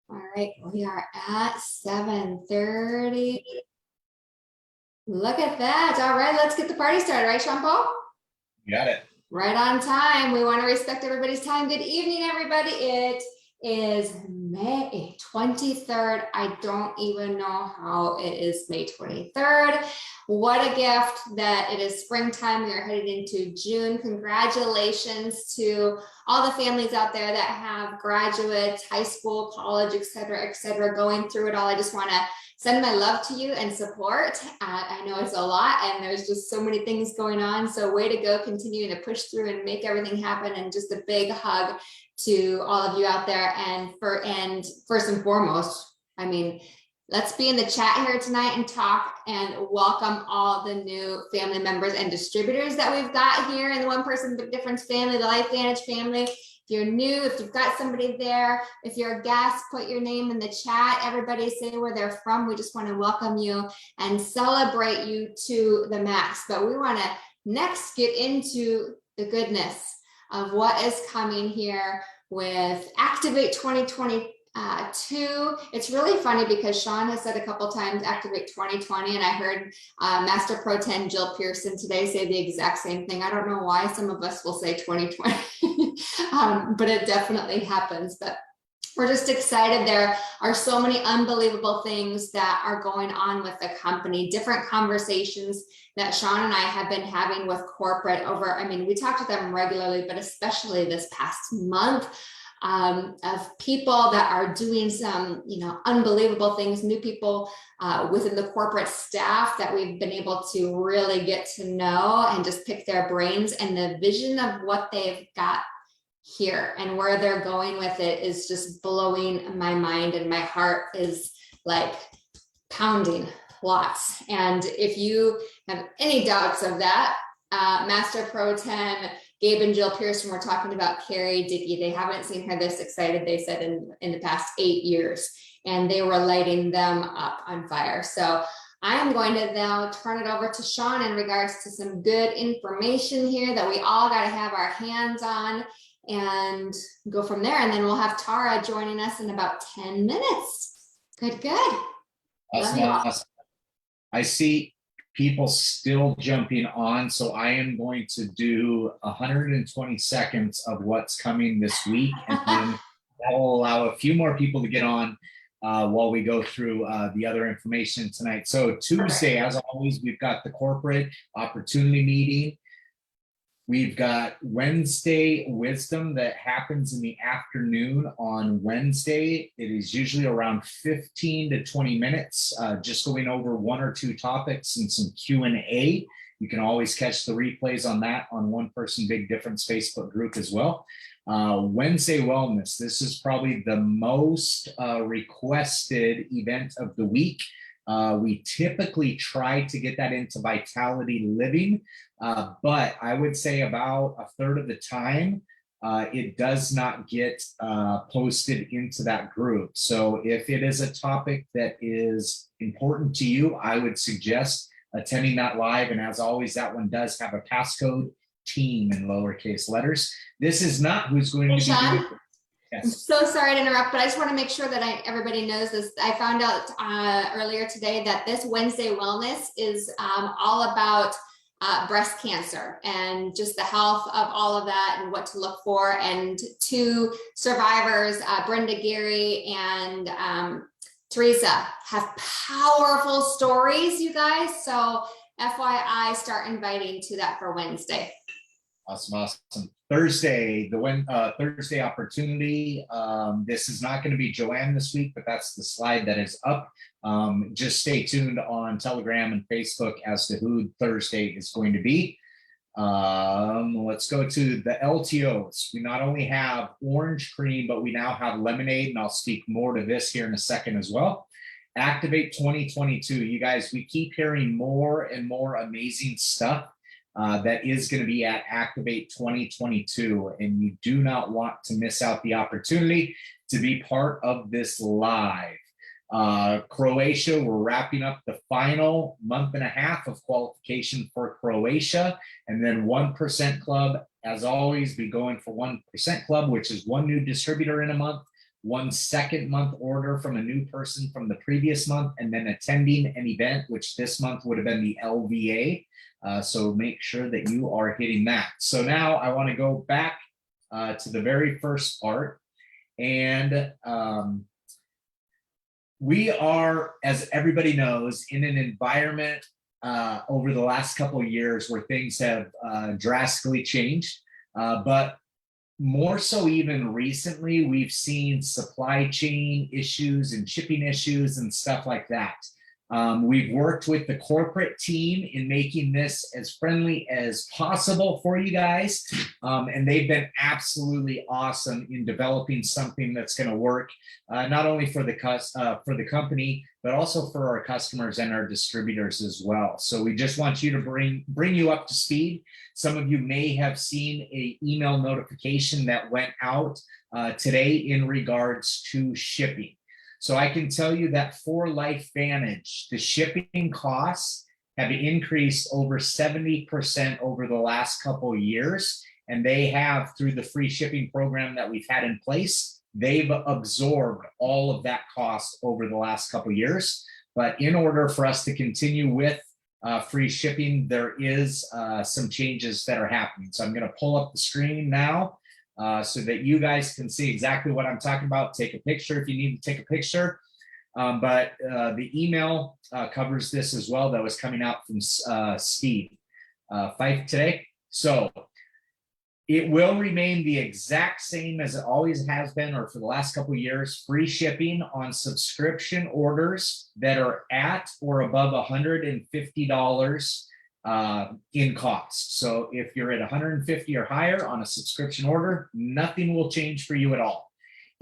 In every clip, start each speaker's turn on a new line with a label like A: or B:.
A: All right, we are at 7:30. Look at that. All right, let's get the party started, right, Sean Paul?
B: Got it.
A: Right on time. We want to respect everybody's time. Good evening, everybody. It is May 23rd. I don't even know how it is May 23rd. What a gift that it is springtime. We are headed into June. Congratulations to all the families out there that have graduates, high school, college, et cetera, going through it all. I just want to send my love to you and support. I know it's a lot and there's just so many things going on. So way to go, continuing to push through and make everything happen. And just a big hug to all of you out there. And first and foremost, I mean, let's be in the chat here tonight and talk and welcome all the new family members and distributors that we've got here in the One Person Big Difference family, the LifeVantage family. If you're new, if you've got somebody there, if you're a guest, put your name in the chat. Everybody say where they're from. We just want to welcome you and celebrate you to the max. But we want to next get into the goodness of what is coming here with Activate 2022. It's really funny because Sean has said a couple times Activate 2020, and I heard Master Pro 10 Jill Pearson today say the exact same thing. I don't know why some of us will say 2020, but it definitely happens. But we're just excited. There are so many unbelievable things that are going on with the company, different conversations that Sean and I have been having with corporate over, I mean, we talk to them regularly, but especially this past month, of people that are doing some, unbelievable things, new people within the corporate staff that we've been able to really get to know and just pick their brains, and the vision of what they've got here and where they're going with it is just blowing my mind, and my heart is like pounding lots. And if you have any doubts of that, Master Pro 10 Gabe and Jill Pearson were talking about Carrie Dickey. They haven't seen her this excited, they said, in the past 8 years, and they were lighting them up on fire. So I am going to now turn it over to Sean in regards to some good information here that we all got to have our hands on and go from there. And then we'll have Tara joining us in about 10 minutes. Good.
B: Awesome. I see people still jumping on, so I am going to do 120 seconds of what's coming this week, and then that will allow a few more people to get on while we go through the other information tonight. So Tuesday, as always, we've got the corporate opportunity meeting. We've got Wednesday wisdom that happens in the afternoon on Wednesday. It is usually around 15 to 20 minutes, just going over one or two topics and some Q&A. You can always catch the replays on that on One Person Big Difference Facebook group as well. Wednesday wellness. This is probably the most requested event of the week. We typically try to get that into Vitality Living, but I would say about a third of the time, it does not get posted into that group. So if it is a topic that is important to you, I would suggest attending that live. And as always, that one does have a passcode, team in lowercase letters. This is not who's going to be doing it. Yes.
A: I'm so sorry to interrupt, but I just want to make sure that everybody knows this. I found out earlier today that this Wednesday Wellness is all about breast cancer and just the health of all of that and what to look for. And two survivors, Brenda Geary and Teresa, have powerful stories, you guys. So FYI, start inviting to that for Wednesday.
B: Awesome. Thursday, the Thursday opportunity. This is not going to be Joanne this week, but that's the slide that is up. Just stay tuned on Telegram and Facebook as to who Thursday is going to be. Let's go to the LTOs. We not only have orange cream, but we now have lemonade, and I'll speak more to this here in a second as well. Activate 2022. You guys, we keep hearing more and more amazing stuff that is going to be at Activate 2022, and you do not want to miss out the opportunity to be part of this live. Croatia, we're wrapping up the final month and a half of qualification for Croatia, and then 1% Club, as always, be going for 1% Club, which is one new distributor in a month, one second month order from a new person from the previous month, and then attending an event, which this month would have been the LVA. So make sure that you are hitting that. So now I want to go back to the very first part. And we are, as everybody knows, in an environment over the last couple of years where things have drastically changed. But more so even recently, we've seen supply chain issues and shipping issues and stuff like that. We've worked with the corporate team in making this as friendly as possible for you guys. And they've been absolutely awesome in developing something that's going to work not only for the company, but also for our customers and our distributors as well. So we just want you to bring you up to speed. Some of you may have seen an email notification that went out today in regards to shipping. So I can tell you that for LifeVantage, the shipping costs have increased over 70% over the last couple of years. And they have, through the free shipping program that we've had in place, they've absorbed all of that cost over the last couple of years. But in order for us to continue with free shipping, there is some changes that are happening. So I'm going to pull up the screen now. So that you guys can see exactly what I'm talking about. Take a picture if you need to take a picture. But the email covers this as well that was coming out from Steve Fife today. So it will remain the exact same as it always has been, or for the last couple of years, free shipping on subscription orders that are at or above $150 in cost. So if you're at 150 or higher on a subscription order, nothing will change for you at all.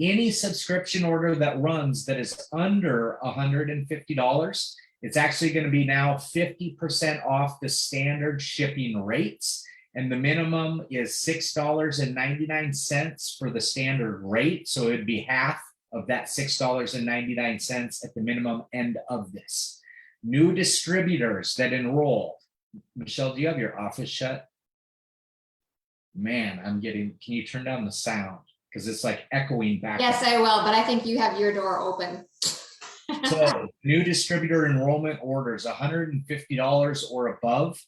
B: Any subscription order that runs that is under $150, it's actually going to be now 50% off the standard shipping rates. And the minimum is $6.99 for the standard rate. So it'd be half of that $6.99 at the minimum end of this. New distributors that enroll. Michelle, do you have your office shut? Man, can you turn down the sound? Because it's like echoing back.
A: Yes, I will, but I think you have your door open.
B: So new distributor enrollment orders, $150 or above.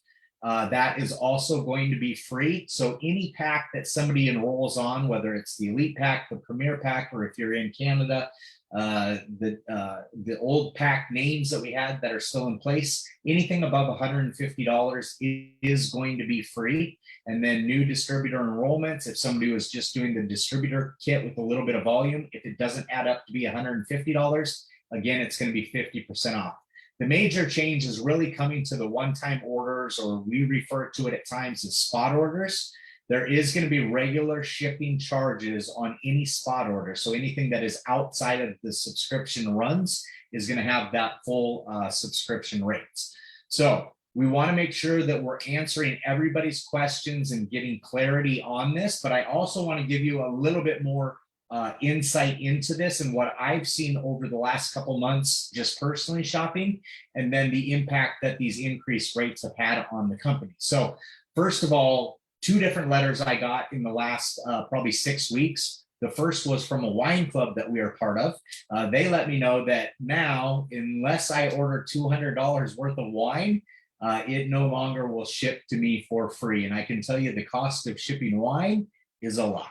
B: That is also going to be free. So any pack that somebody enrolls on, whether it's the Elite Pack, the Premier Pack, or if you're in Canada, the old pack names that we had that are still in place, anything above $150 is going to be free. And then new distributor enrollments, if somebody was just doing the distributor kit with a little bit of volume, if it doesn't add up to be $150, again, it's going to be 50% off. The major change is really coming to the one-time orders, or we refer to it at times as spot orders. There is going to be regular shipping charges on any spot order. So anything that is outside of the subscription runs is going to have that full subscription rates. So we want to make sure that we're answering everybody's questions and getting clarity on this. But I also want to give you a little bit more insight into this and what I've seen over the last couple months, just personally shopping, and then the impact that these increased rates have had on the company. So first of all, 2 different letters I got in the last probably 6 weeks. The first was from a wine club that we are part of. They let me know that now, unless I order $200 worth of wine, it no longer will ship to me for free. And I can tell you the cost of shipping wine is a lot.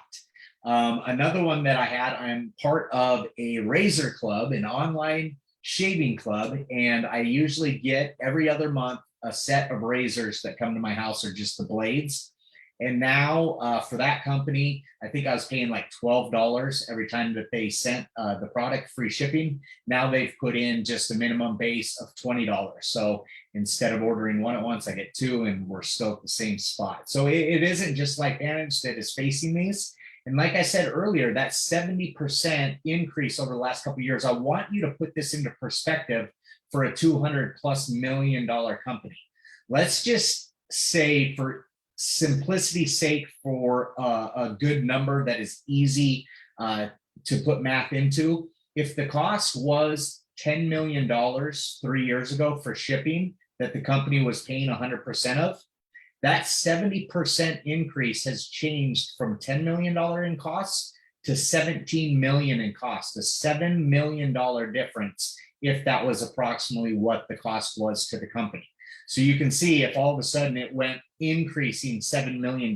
B: Another one that I had, I'm part of a razor club, an online shaving club, and I usually get every other month a set of razors that come to my house, or just the blades. And now for that company, I think I was paying like $12 every time that they sent the product free shipping. Now they've put in just a minimum base of $20. So instead of ordering one at once, I get 2, and we're still at the same spot. So it isn't just LifeVantage that is facing these. And like I said earlier, that 70% increase over the last couple of years, I want you to put this into perspective for a $200+ million company. Let's just say, for simplicity's sake, for a good number that is easy to put math into, if the cost was $10 million 3 years ago for shipping that the company was paying 100% of, that 70% increase has changed from $10 million in costs to 17 million in cost, a $7 million difference if that was approximately what the cost was to the company. So you can see if all of a sudden it went increasing $7 million,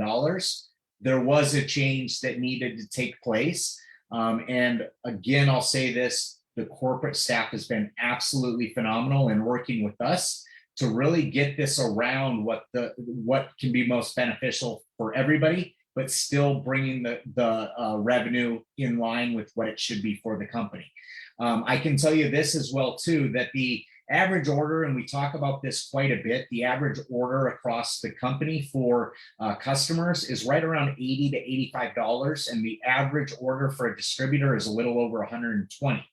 B: there was a change that needed to take place. And again, I'll say this, the corporate staff has been absolutely phenomenal in working with us to really get this around what can be most beneficial for everybody, but still bringing the revenue in line with what it should be for the company. I can tell you this as well too, that the average order, and we talk about this quite a bit, the average order across the company for customers is right around $80 to $85, and the average order for a distributor is a little over 120.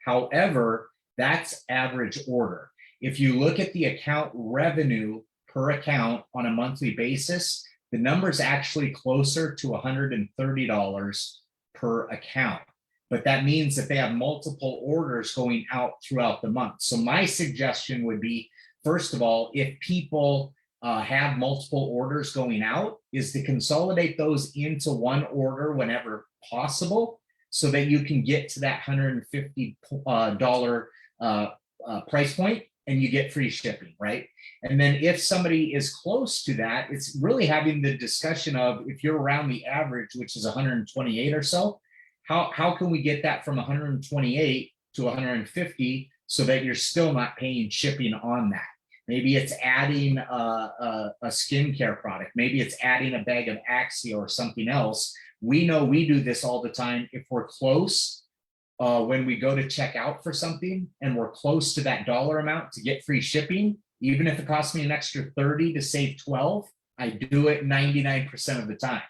B: However, that's average order. If you look at the account revenue per account on a monthly basis, the number is actually closer to $130 per account. But that means that they have multiple orders going out throughout the month. So my suggestion would be, first of all, if people have multiple orders going out, is to consolidate those into one order whenever possible, so that you can get to that $150 price point and you get free shipping, right? And then if somebody is close to that, it's really having the discussion of, if you're around the average, which is 128 or so, how can we get that from 128 to 150 so that you're still not paying shipping on that? Maybe it's adding a skincare product. Maybe it's adding a bag of Axia or something else. We know we do this all the time. If we're close, when we go to check out for something and we're close to that dollar amount to get free shipping, even if it costs me an extra 30 to save 12, I do it 99% of the time.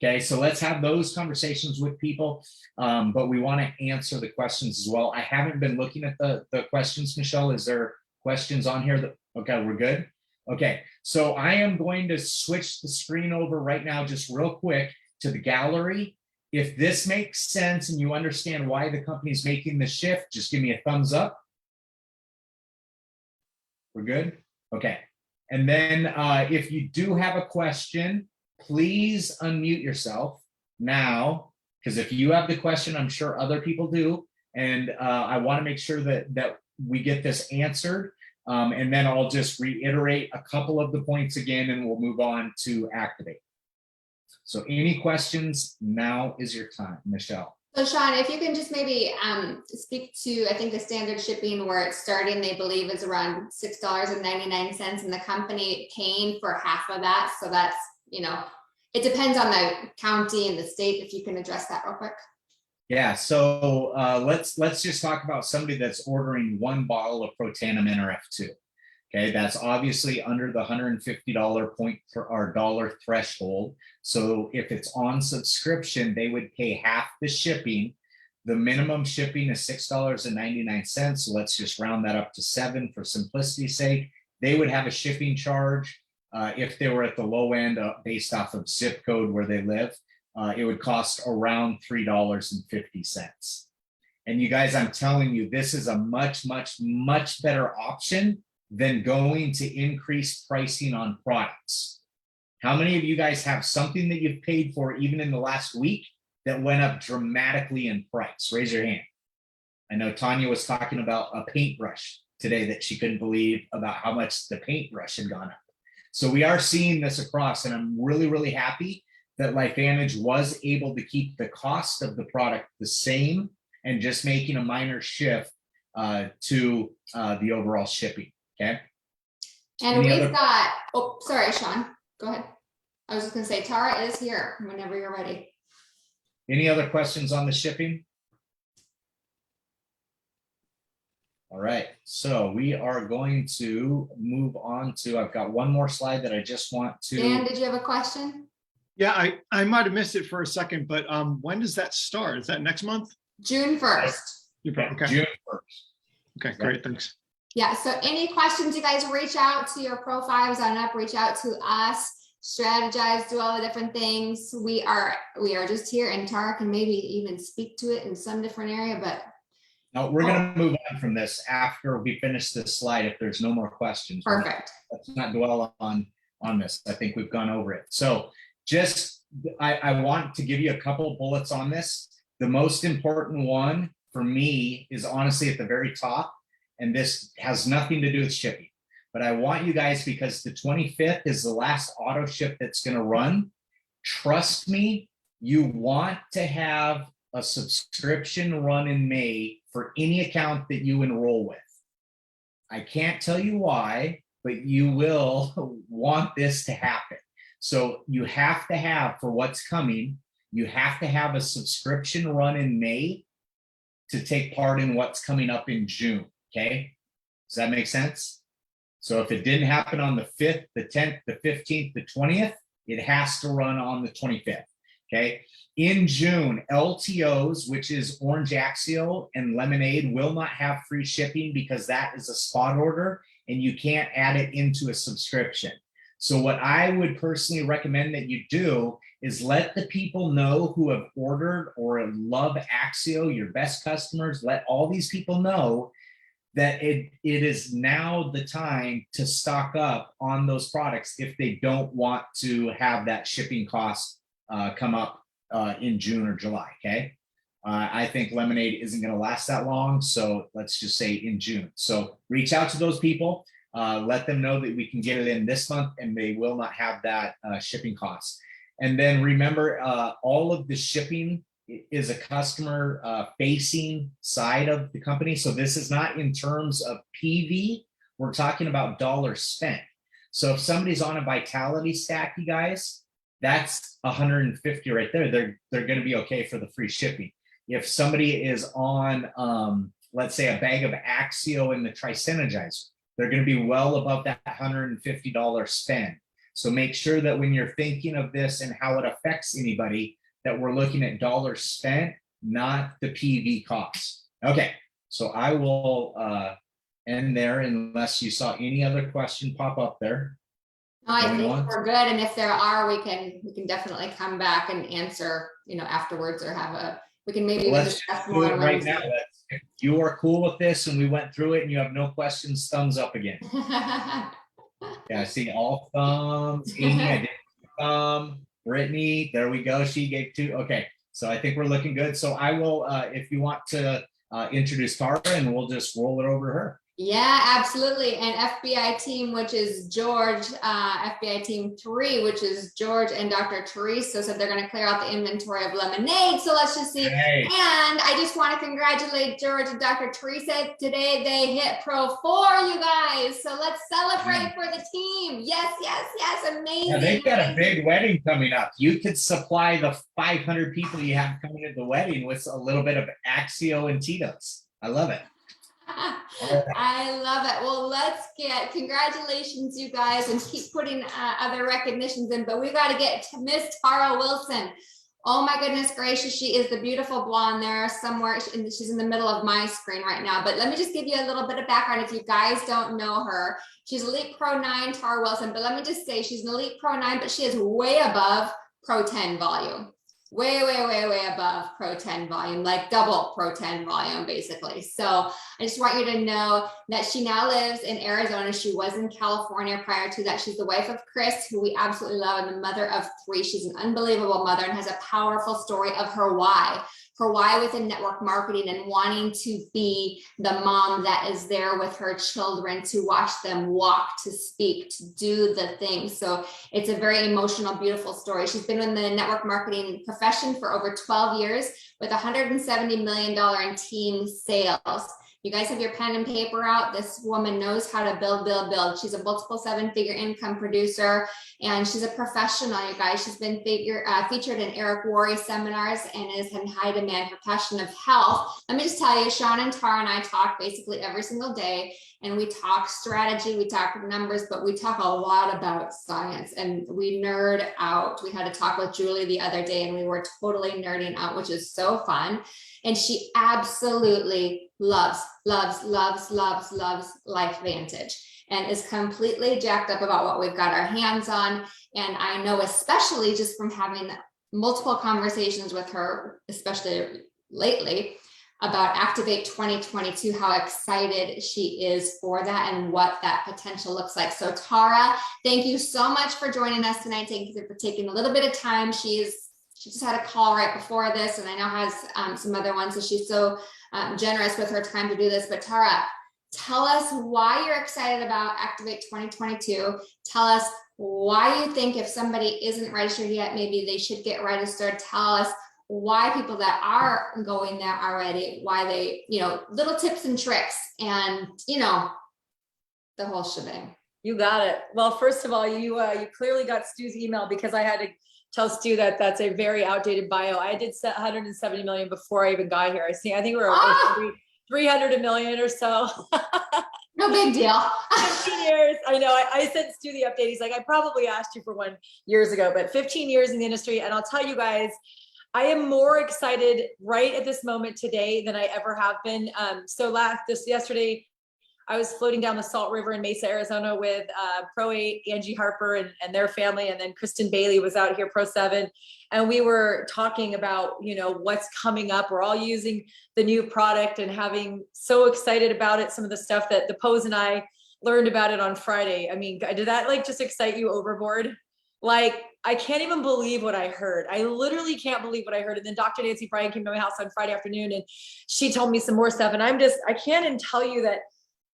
B: Okay, so let's have those conversations with people, but we want to answer the questions as well. I haven't been looking at the questions, Michelle. Is there questions on here? Okay, we're good. Okay, so I am going to switch the screen over right now, just real quick, to the gallery. If this makes sense and you understand why the company is making the shift, just give me a thumbs up. We're good? Okay. And then if you do have a question, please unmute yourself now, because if you have the question, I'm sure other people do. And I want to make sure that we get this answered. And then I'll just reiterate a couple of the points again, and we'll move on to activate. So any questions? Now is your time, Michelle.
A: So Sean, if you can just maybe speak to, I think the standard shipping where it's starting, they believe is around $6.99, and the company paying for half of that. So that's, it depends on the county and the state. If you can address that real quick.
B: Yeah, so let's just talk about somebody that's ordering one bottle of Protandim NRF2. Okay, that's obviously under the $150 point or dollar threshold. So if it's on subscription, they would pay half the shipping. The minimum shipping is $6.99. So let's just round that up to $7 for simplicity's sake. They would have a shipping charge. If they were at the low end based off of zip code where they live, it would cost around $3.50. And you guys, I'm telling you, this is a much, much, much better option than going to increase pricing on products. How many of you guys have something that you've paid for even in the last week that went up dramatically in price? Raise your hand. I know Tanya was talking about a paintbrush today that she couldn't believe about how much the paintbrush had gone up. So we are seeing this across, and I'm really, really happy that LifeVantage was able to keep the cost of the product the same and just making a minor shift to the overall shipping. Okay.
A: And we've got, oh, sorry, Sean, go ahead. I was just going to say, Tara is here whenever you're ready.
B: Any other questions on the shipping? All right, so we are going to move on to, I've got one more slide that I just want to.
A: Dan, did you have a question?
C: Yeah, I might have missed it for a second, but when does that start? Is that next month?
A: June 1st.
C: Okay.
B: June 1st.
C: Okay, great, thanks.
A: Yeah, so any questions, you guys reach out to your profiles on up, reach out to us, strategize, do all the different things. We are just here, and Tara can maybe even speak to it in some different area, but.
B: No, we're going to move on from this after we finish this slide if there's no more questions.
A: Perfect.
B: Let's not dwell on this. I think we've gone over it. So just, I want to give you a couple bullets on this. The most important one for me is honestly at the very top, and this has nothing to do with shipping, but I want you guys, because the 25th is the last auto ship that's going to run. Trust me, you want to have a subscription run in May for any account that you enroll with. I can't tell you why, but you will want this to happen. So you have to have, for what's coming, you have to have a subscription run in May to take part in what's coming up in June, okay? Does that make sense? So if it didn't happen on the 5th, the 10th, the 15th, the 20th, it has to run on the 25th, okay? In June, LTOs, which is Orange Axio and Lemonade, will not have free shipping because that is a spot order and you can't add it into a subscription. So what I would personally recommend that you do is let the people know who have ordered or love Axio, your best customers, let all these people know that it is now the time to stock up on those products if they don't want to have that shipping cost come up in June or July, okay? I think Lemonade isn't gonna last that long, so let's just say in June. So reach out to those people, let them know that we can get it in this month and they will not have that shipping cost. And then remember, all of the shipping is a customer facing side of the company. So this is not in terms of PV, we're talking about dollars spent. So if somebody's on a vitality stack, you guys, that's 150 right there. They're going to be okay for the free shipping. If somebody is on, let's say, a bag of Axio in the Tri-Synergizer, they're going to be well above that $150 spend. So make sure that when you're thinking of this and how it affects anybody, that we're looking at dollars spent, not the PV costs. Okay, so I will end there unless you saw any other question pop up there.
A: No, I think we're good, and if there are, we can definitely come back and answer, afterwards, or we can maybe
B: Let's
A: discuss
B: do
A: more
B: it
A: on
B: right now.
A: Wednesday.
B: If you are cool with this and we went through it and you have no questions, thumbs up again. Yeah, I see all thumbs. Amy, I did Brittany, there we go. She gave 2. Okay, so I think we're looking good. So I will, if you want to introduce Tara, and we'll just roll it over to her.
A: Yeah, absolutely. And FBI team, which is George, FBI team 3, which is George and Dr. Teresa, said they're going to clear out the inventory of Lemonade. So let's just see.
B: Hey.
A: And I just want to congratulate George and Dr. Teresa. Today they hit Pro 4, you guys. So let's celebrate for the team. Yes, yes, yes. Amazing.
B: Yeah, they've got a big wedding coming up. You could supply the 500 people you have coming to the wedding with a little bit of Axio and Tito's. I love it.
A: I love it. Well, let's get congratulations, you guys, and keep putting other recognitions in. But we got to get to Miss Tara Wilson. Oh my goodness gracious, she is the beautiful blonde there somewhere. She's in the middle of my screen right now. But let me just give you a little bit of background if you guys don't know her. She's Elite Pro 9, Tara Wilson. But let me just say she's an Elite Pro 9, but she is way above Pro 10 volume. Way, way, way, way above Pro 10 volume, like double Pro 10 volume, basically. So I just want you to know that she now lives in Arizona. She was in California prior to that. She's the wife of Chris, who we absolutely love, and the mother of 3. She's an unbelievable mother and has a powerful story of her why within network marketing and wanting to be the mom that is there with her children to watch them walk, to speak, to do the things. So it's a very emotional, beautiful story. She's been in the network marketing profession for over 12 years with $170 million in team sales. You guys have your pen and paper out. This woman knows how to build. She's a multiple 7-figure income producer, and she's a professional, you guys. She's been featured in Eric Worre seminars and is in high demand for passion of health. Let me just tell you, Sean and Tara and I talk basically every single day, and we talk strategy, we talk numbers, but we talk a lot about science, and we nerd out. We had a talk with Julie the other day, and we were totally nerding out, which is so fun. And she absolutely loves LifeVantage and is completely jacked up about what we've got our hands on. And I know, especially just from having multiple conversations with her, especially lately, about Activate 2022, how excited she is for that and what that potential looks like. So Tara, thank you so much for joining us tonight. Thank you for taking a little bit of time. She's She just had a call right before this, and I know has some other ones. So she's so generous with her time to do this. But Tara, tell us why you're excited about Activate 2022. Tell us why you think if somebody isn't registered yet, maybe they should get registered. Tell us why people that are going there already, why they, little tips and tricks and, the whole shebang.
D: You got it. Well, first of all, you clearly got Stu's email, because I had to tell Stu that that's a very outdated bio. I did set 170 million before I even got here. I think we were 300 million or so.
A: No big deal.
D: 15 years. I know. I sent Stu the update. He's like, I probably asked you for one years ago, but 15 years in the industry. And I'll tell you guys, I am more excited right at this moment today than I ever have been. Yesterday, I was floating down the Salt River in Mesa, Arizona with Pro 8, Angie Harper and their family. And then Kristen Bailey was out here, Pro 7. And we were talking about, what's coming up. We're all using the new product and having so excited about it. Some of the stuff that the Pose and I learned about it on Friday. I mean, did that just excite you overboard? I can't even believe what I heard. I literally can't believe what I heard. And then Dr. Nancy Bryan came to my house on Friday afternoon and she told me some more stuff. And I can't even tell you that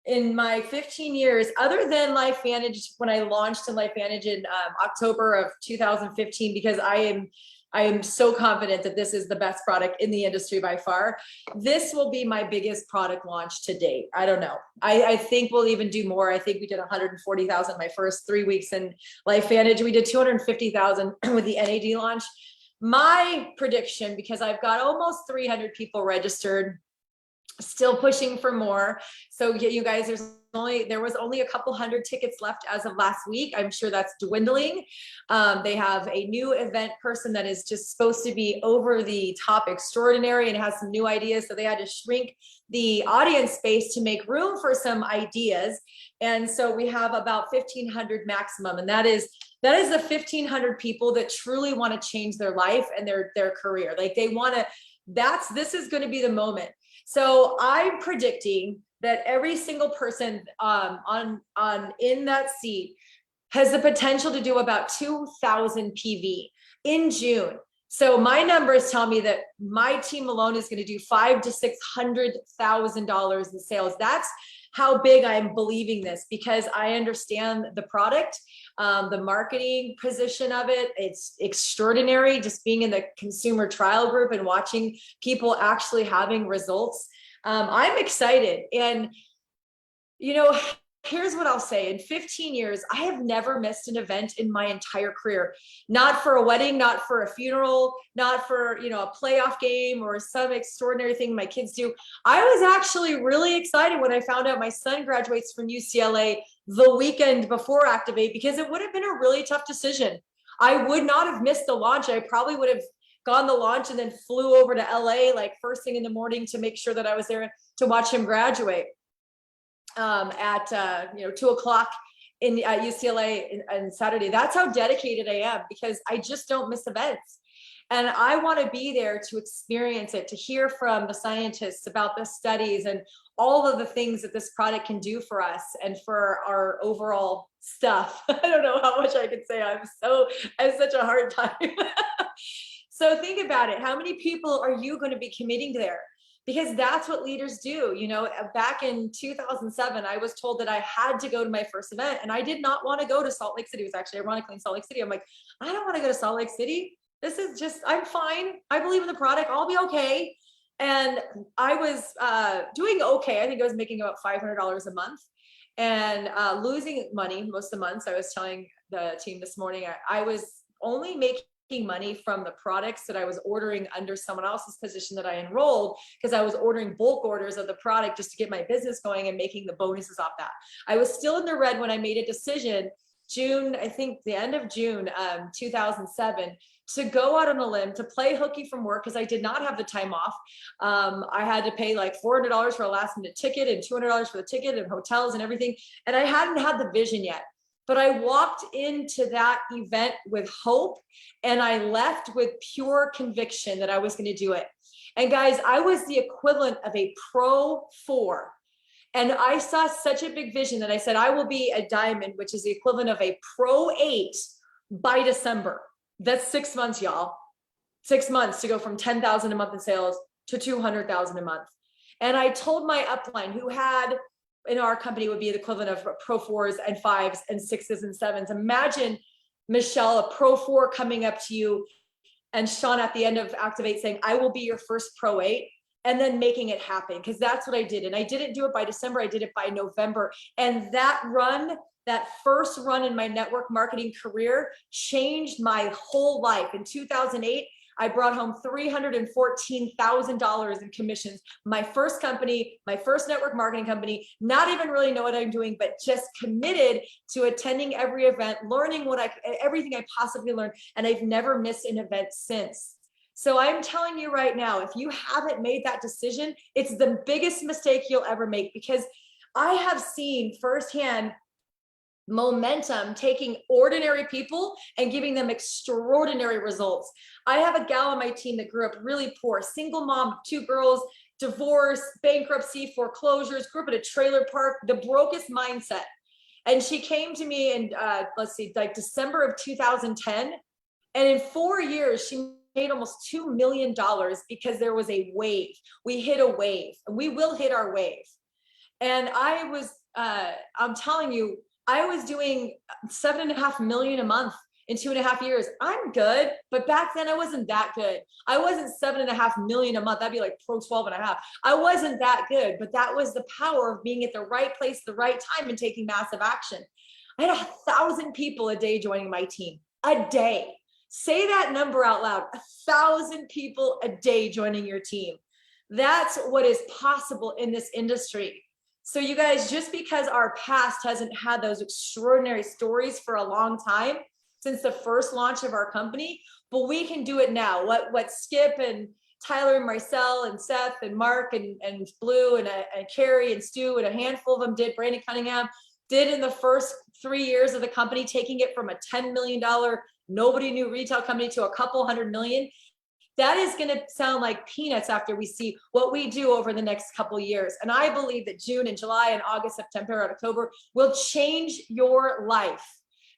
D: in my 15 years, other than LifeVantage, when I launched in LifeVantage in October of 2015, because I am so confident that this is the best product in the industry by far. This will be my biggest product launch to date. I don't know. I think we'll even do more. I think we did 140,000 my first 3 weeks in LifeVantage. We did 250,000 with the NAD launch. My prediction, because I've got almost 300 people registered, still pushing for more. So you guys, there was only a couple hundred tickets left as of last week. I'm sure that's dwindling. They have a new event person that is just supposed to be over the top extraordinary and has some new ideas. So they had to shrink the audience space to make room for some ideas. And so we have about 1,500 maximum. And that is the 1,500 people that truly want to change their life and their career. This is going to be the moment. So I'm predicting that every single person in that seat has the potential to do about 2,000 PV in June. So my numbers tell me that my team alone is going to do $500,000 to $600,000 in sales. That's how big I'm believing this, because I understand the product, the marketing position of it. It's extraordinary just being in the consumer trial group and watching people actually having results. I'm excited. And, here's what I'll say. In 15 years, I have never missed an event in my entire career. Not for a wedding, not for a funeral, not for, a playoff game or some extraordinary thing my kids do. I was actually really excited when I found out my son graduates from UCLA the weekend before Activate, because it would have been a really tough decision. I would not have missed the launch. I probably would have gone the launch and then flew over to LA first thing in the morning to make sure that I was there to watch him graduate at 2 o'clock at UCLA on Saturday. That's how dedicated I am, because I just don't miss events. And I want to be there to experience it, to hear from the scientists about the studies and all of the things that this product can do for us and for our overall stuff. I don't know how much I can say. I have such a hard time. So think about it. How many people are you going to be committing there? Because that's what leaders do. Back in 2007, I was told that I had to go to my first event, and I did not want to go to Salt Lake City. It was actually ironically in Salt Lake City. I'm like, I don't want to go to Salt Lake City. This is I'm fine. I believe in the product. I'll be okay. And I was doing okay. I think I was making about $500 a month and losing money most of the months. I was telling the team this morning, I was only making money from the products that I was ordering under someone else's position that I enrolled, because I was ordering bulk orders of the product just to get my business going and making the bonuses off that. I was still in the red when I made a decision June, I think the end of June 2007, to go out on a limb, to play hooky from work, because I did not have the time off. I had to pay like $400 for a last minute ticket and $200 for the ticket and hotels and everything. And I hadn't had the vision yet. But I walked into that event with hope, and I left with pure conviction that I was going to do it. And guys, I was the equivalent of a Pro 4. And I saw such a big vision that I said, I will be a diamond, which is the equivalent of a Pro 8 by December. That's 6 months, y'all. 6 months to go from 10,000 a month in sales to 200,000 a month. And I told my upline, who had in our company would be the equivalent of pro 4s and 5s and 6s and 7s. Imagine, Michelle, a pro 4 coming up to you and Sean at the end of Activate saying, I will be your first pro 8, and then making it happen, because that's what I did. And I didn't do it by December, I did it by November. And that run, that first run in my network marketing career changed my whole life. In 2008, I brought home $314,000 in commissions. My first company, my first network marketing company, not even really know what I'm doing, but just committed to attending every event, learning everything I possibly learned. And I've never missed an event since. So I'm telling you right now, if you haven't made that decision, it's the biggest mistake you'll ever make, because I have seen firsthand momentum taking ordinary people and giving them extraordinary results. I have a gal on my team that grew up really poor, single mom, 2 girls, divorce, bankruptcy, foreclosures, grew up in a trailer park, the brokest mindset. And she came to me in, like December of 2010. And in 4 years, she made almost $2 million because there was a wave. We hit a wave, and we will hit our wave. And I was, I'm telling you, I was doing 7.5 million a month in 2.5 years. I'm good, but back then I wasn't that good. I wasn't 7.5 million a month. That'd be like pro 12.5. I wasn't that good, but that was the power of being at the right place, the right time, and taking massive action. I had 1,000 people a day joining my team, a day. Say that number out loud, 1,000 people a day joining your team. That's what is possible in this industry. So you guys, just because our past hasn't had those extraordinary stories for a long time, since the first launch of our company, but we can do it now. What Skip and Tyler and Marcel and Seth and Mark and Blue and Carrie and Stu and a handful of them did, Brandon Cunningham did in the first 3 years of the company, taking it from a $10 million, nobody knew retail company to a couple $100 million. That is going to sound like peanuts after we see what we do over the next couple of years. And I believe that June and July and August, September, and October will change your life,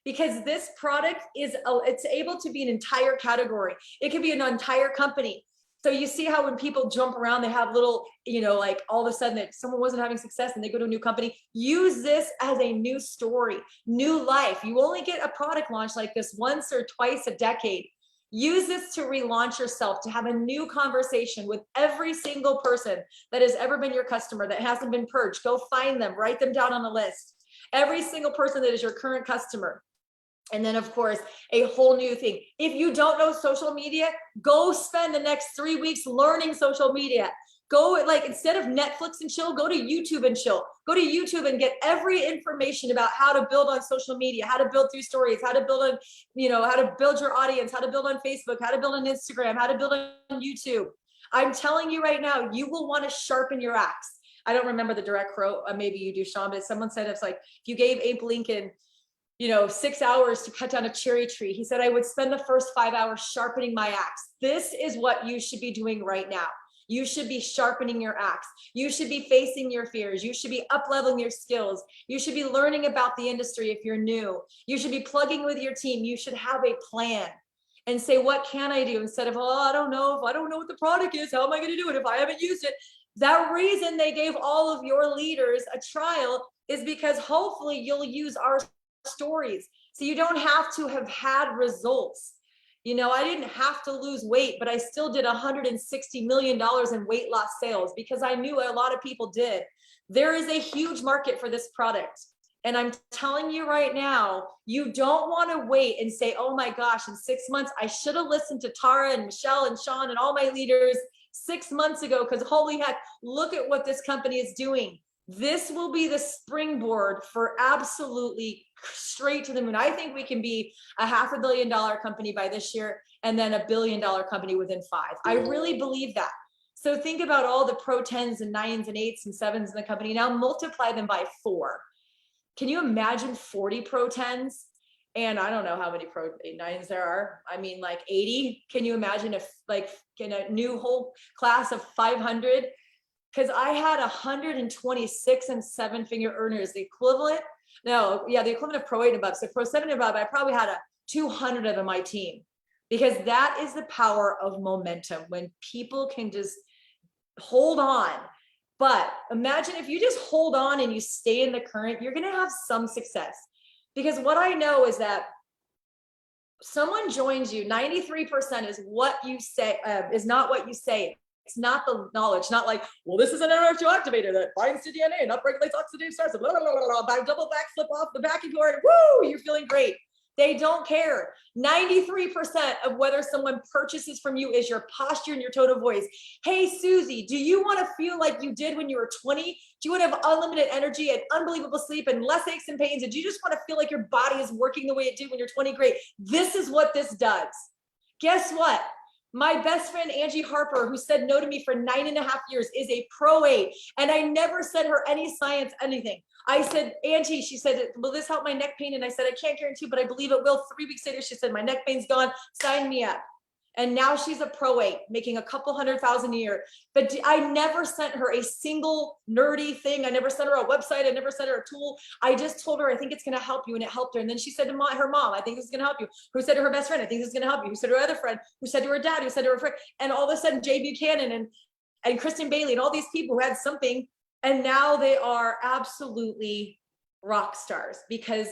D: because this product it's able to be an entire category. It could be an entire company. So you see how when people jump around, they have little, like all of a sudden that someone wasn't having success and they go to a new company. Use this as a new story, new life. You only get a product launch like this once or twice a decade. Use this to relaunch yourself, to have a new conversation with every single person that has ever been your customer that hasn't been purged. Go find them, write them down on a list. Every single person that is your current customer. And then, of course, a whole new thing. If you don't know social media, go spend the next 3 weeks learning social media. Go, like, instead of Netflix and chill, go to YouTube and chill. Go to YouTube and get every information about how to build on social media, how to build through stories, how to build on, how to build your audience, how to build on Facebook, how to build on Instagram, how to build on YouTube. I'm telling you right now, you will want to sharpen your axe. I don't remember the direct quote. Maybe you do, Sean, but someone said it's like, if you gave Abe Lincoln 6 hours to cut down a cherry tree, he said, I would spend the first 5 hours sharpening my axe. This is what you should be doing right now. You should be sharpening your axe. You should be facing your fears. You should be up-leveling your skills. You should be learning about the industry if you're new. You should be plugging with your team. You should have a plan and say, what can I do? Instead of, I don't know. If I don't know what the product is, how am I going to do it if I haven't used it? That reason they gave all of your leaders a trial is because hopefully you'll use our stories. So you don't have to have had results. I didn't have to lose weight, but I still did $160 million in weight loss sales because I knew a lot of people did. There is a huge market for this product. And I'm telling you right now, you don't want to wait and say, oh my gosh, in 6 months, I should have listened to Tara and Michelle and Sean and all my leaders 6 months ago, because holy heck, look at what this company is doing. This will be the springboard for absolutely straight to the moon. I think we can be a $500 million company by this year and then $1 billion company within 5. I really believe that. So think about all the pro 10s and 9s and 8s and 7s in the company. Now multiply them by 4. Can you imagine 40 pro 10s? And I don't know how many pro 9s there are. I mean, like 80. Can you imagine if like in a new whole class of 500? Because I had 126 and 7-figure earners, the equivalent of pro 8 and above. So pro 7 and above, I probably had 200 of them on my team. because that is the power of momentum, when people can just hold on. But imagine if you just hold on and you stay in the current, you're going to have some success. Because what I know is that someone joins you, 93% is what you say, is not what you say. It's not the knowledge, not like, well, this is an NRF2 activator that binds to DNA and upregulates oxidative stress, blah, blah, blah, blah, blah, double backflip off the backing cord, woo, you're feeling great. They don't care. 93% of whether someone purchases from you is your posture and your tone of voice. Hey, Susie, do you want to feel like you did when you were 20? Do you want to have unlimited energy and unbelievable sleep and less aches and pains? And do you just want to feel like your body is working the way it did when you're 20? Great. This is what this does. Guess what? My best friend, Angie Harper, who said no to me for 9.5 years, is a pro 8. And I never sent her any science, anything. I said, Auntie, she said, will this help my neck pain? And I said, I can't guarantee, but I believe it will. 3 weeks later, she said, my neck pain's gone. Sign me up. And now she's a pro 8, making a couple $100,000 a year. But I never sent her a single nerdy thing. I never sent her a website. I never sent her a tool. I just told her, I think it's going to help you. And it helped her. And then she said to her mom, I think this is going to help you. Who said to her best friend, I think this is going to help you. Who said to her other friend, who said to her dad, who said to her friend. And all of a sudden, Jay Buchanan and Kristen Bailey and all these people who had something. And now they are absolutely rock stars because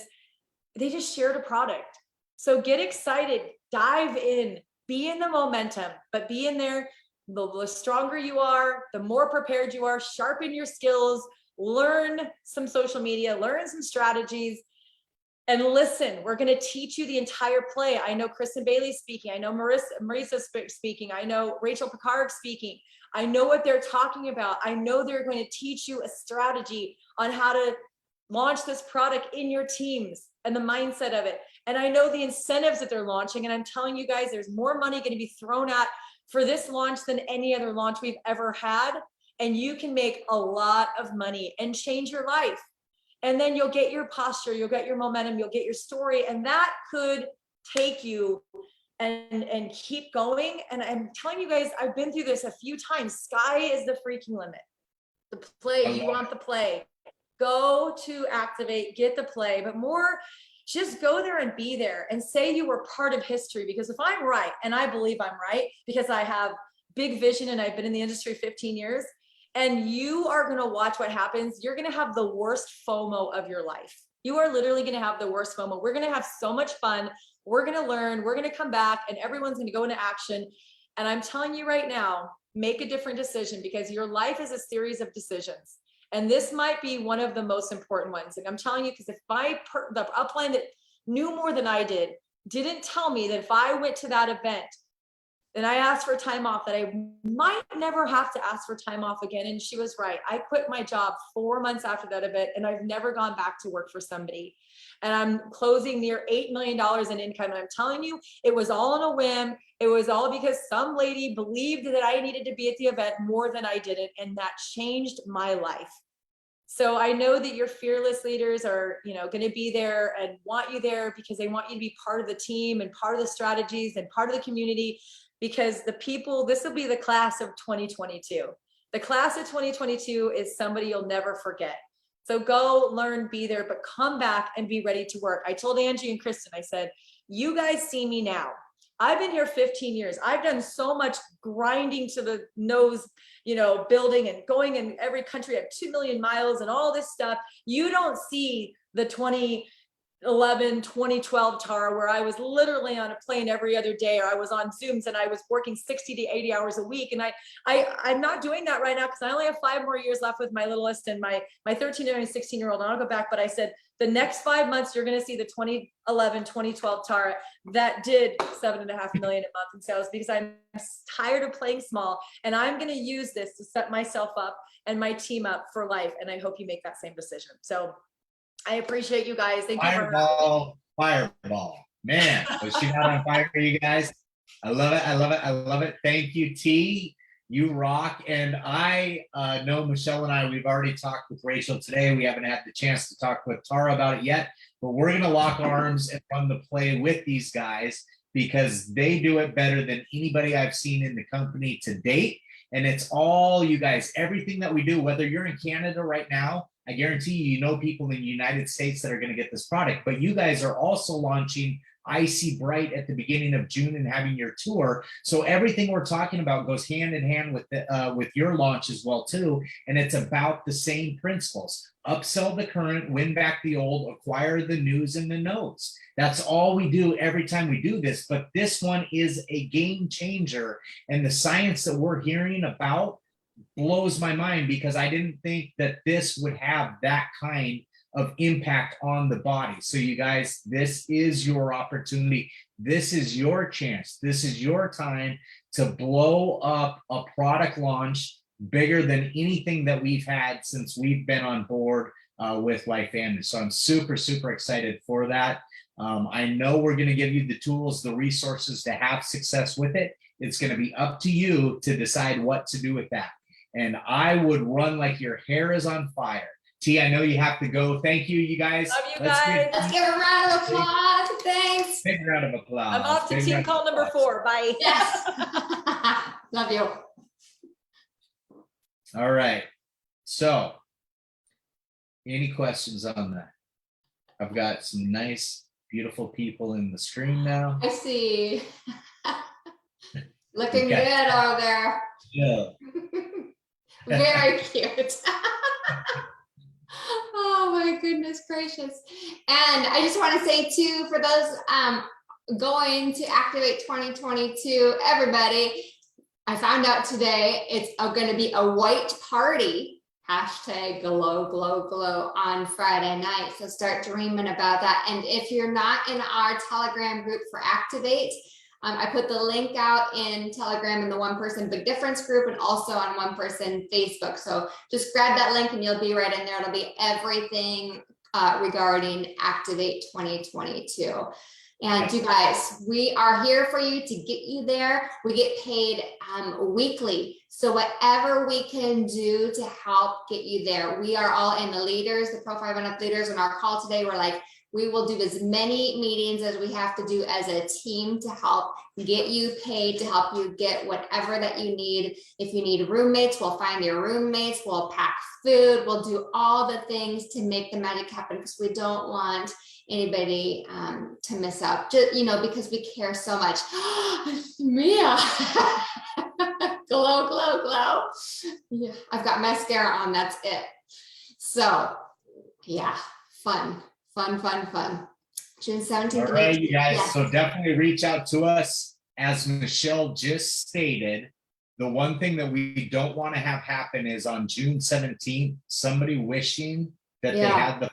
D: they just shared a product. So get excited, dive in. Be in the momentum, but be in there. The stronger you are, the more prepared you are, sharpen your skills, learn some social media, learn some strategies, and listen. We're going to teach you the entire play. I know Kristen Bailey speaking. I know Marisa speaking. I know Rachel Picard speaking. I know what they're talking about. I know they're going to teach you a strategy on how to launch this product in your teams and the mindset of it. And I know the incentives that they're launching. And I'm telling you guys, there's more money going to be thrown at for this launch than any other launch we've ever had. And you can make a lot of money and change your life. And then you'll get your posture, you'll get your momentum, you'll get your story. And that could take you and keep going. And I'm telling you guys, I've been through this a few times. Sky is the freaking limit. The play, you want the play. Go to activate, get the play, but more, just go there and be there and say you were part of history. Because if I'm right, and I believe I'm right, because I have big vision and I've been in the industry 15 years, and you are going to watch what happens, you're going to have the worst FOMO of your life. You are literally going to have the worst FOMO. We're going to have so much fun. We're going to learn. We're going to come back and everyone's going to go into action. And I'm telling you right now, make a different decision, because your life is a series of decisions. And this might be one of the most important ones. And I'm telling you, because if the upline that knew more than I didn't tell me that if I went to that event and I asked for time off, that I might never have to ask for time off again. And she was right. I quit my job 4 months after that event, and I've never gone back to work for somebody. And I'm closing near $8 million in income. And I'm telling you, it was all on a whim. It was all because some lady believed that I needed to be at the event more than I didn't. And that changed my life. So I know that your fearless leaders are, going to be there and want you there because they want you to be part of the team and part of the strategies and part of the community, because the people, this will be the class of 2022. The class of 2022 is somebody you'll never forget. So go learn, be there, but come back and be ready to work. I told Angie and Kristen, I said, you guys see me now. I've been here 15 years. I've done so much grinding to the nose, building and going in every country. I have 2 million miles and all this stuff. You don't see the 2011, 2012 Tara, where I was literally on a plane every other day, or I was on Zooms and I was working 60 to 80 hours a week. And I'm not doing that right now because I only have 5 more years left with my littlest and my 13 and 16-year-old. And I'll go back, but I said, the next 5 months, you're going to see the 2011, 2012 Tara that did $7.5 million a month in sales, because I'm tired of playing small, and I'm going to use this to set myself up and my team up for life. And I hope you make that same decision. So I appreciate you guys. Thank you.
B: Fireball. Man, was she not on fire for you guys? I love it. I love it. I love it. Thank you, T. You rock. And I know Michelle and I, we've already talked with Rachel today. We haven't had the chance to talk with Tara about it yet, but we're going to lock arms and run the play with these guys, because they do it better than anybody I've seen in the company to date. And it's all you guys, everything that we do, whether you're in Canada right now, I guarantee you know people in the United States that are going to get this product, but you guys are also launching icy bright at the beginning of June and having your tour. So everything we're talking about goes hand in hand with your launch as well too. And it's about the same principles. Upsell the current, win back the old, acquire the news and the notes. That's all we do every time we do this. But this one is a game changer. And the science that we're hearing about blows my mind, because I didn't think that this would have that kind of impact on the body. So you guys, this is your opportunity. This is your chance. This is your time to blow up a product launch bigger than anything that we've had since we've been on board with Life Family. So I'm super, super excited for that. I know we're going to give you the tools, the resources to have success with it. It's going to be up to you to decide what to do with that. And I would run like your hair is on fire. T, I know you have to go. Thank you, you guys.
D: Love you guys.
A: Let's give a round of applause. Thanks.
B: Big round of applause.
D: I'm off to
B: Big
D: team
B: round
D: call
B: of
D: number
B: applause.
D: 4. Bye.
A: Yes. Love you.
B: All right. So, any questions on that? I've got some nice, beautiful people in the screen now.
A: I see. Looking
B: Okay.
A: good over there.
B: Yeah.
A: Very cute. Oh my goodness gracious. And I just want to say too, for those going to Activate 2022, everybody, I found out today it's going to be a white party, hashtag glow, glow, glow on Friday night. So start dreaming about that. And if you're not in our Telegram group for Activate, I put the link out in Telegram in the One Person Big Difference group, and also on One Person Facebook. So just grab that link and you'll be right in there. It'll be everything regarding Activate 2022. And you guys, we are here for you to get you there. We get paid weekly. So whatever we can do to help get you there, we are all in. The leaders, the Pro 5 and Up leaders on our call today, we're like, we will do as many meetings as we have to do as a team to help get you paid, to help you get whatever that you need. If you need roommates, we'll find your roommates, we'll pack food, we'll do all the things to make the magic happen, because we don't want anybody to miss out, just, you know, because we care so much. Mia, glow, glow, glow. Yeah, I've got mascara on, that's it. So yeah, fun. June 17th.
B: All right, you guys.
A: Yes.
B: So definitely reach out to us. As Michelle just stated, the one thing that we don't want to have happen is on June 17th, somebody wishing that they had the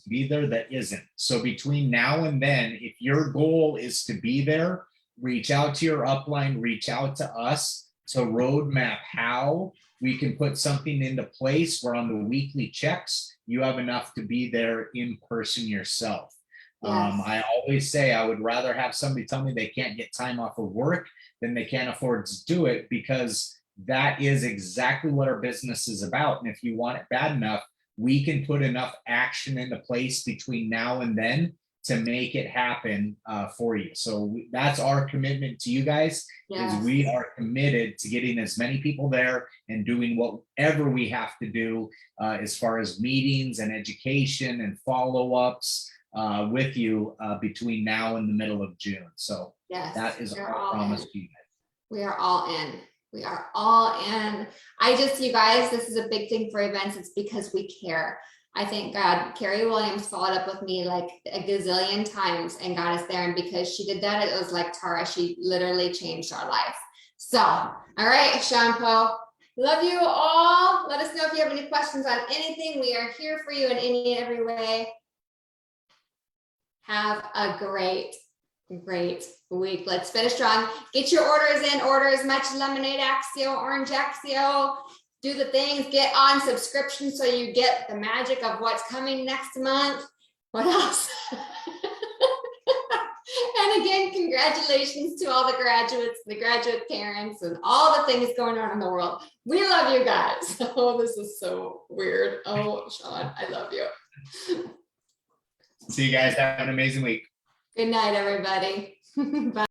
B: be there that isn't. So between now and then, if your goal is to be there, reach out to your upline, reach out to us to roadmap how we can put something into place where on the weekly checks, you have enough to be there in person yourself.
A: Yes.
B: I always say I would rather have somebody tell me they can't get time off of work than they can't afford to do it, because that is exactly what our business is about. And if you want it bad enough, we can put enough action into place between now and then to make it happen for you. So that's our commitment to you guys.
A: Yes.
B: Is we are committed to getting as many people there and doing whatever we have to do as far as meetings and education and follow-ups with you between now and the middle of June. So
A: yes,
B: that is our promise to you guys.
A: We are all in. We are all in. You guys, this is a big thing for events. It's because we care. I thank God Carrie Williams followed up with me like a gazillion times and got us there. And because she did that, it was like Tara, she literally changed our life. So, all right, Sean Poe, love you all. Let us know if you have any questions on anything. We are here for you in any and every way. Have a great week. Let's finish strong. Get your orders in. Order as much lemonade Axio, orange Axio. Do the things. Get on subscription so you get the magic of what's coming next month. What else? And again, congratulations to all the graduates, the graduate parents, and all the things going on in the world. We love you guys. Oh, this is so weird. Oh, Sean, I love you.
B: See you guys. Have an amazing week.
A: Good night, everybody. Bye.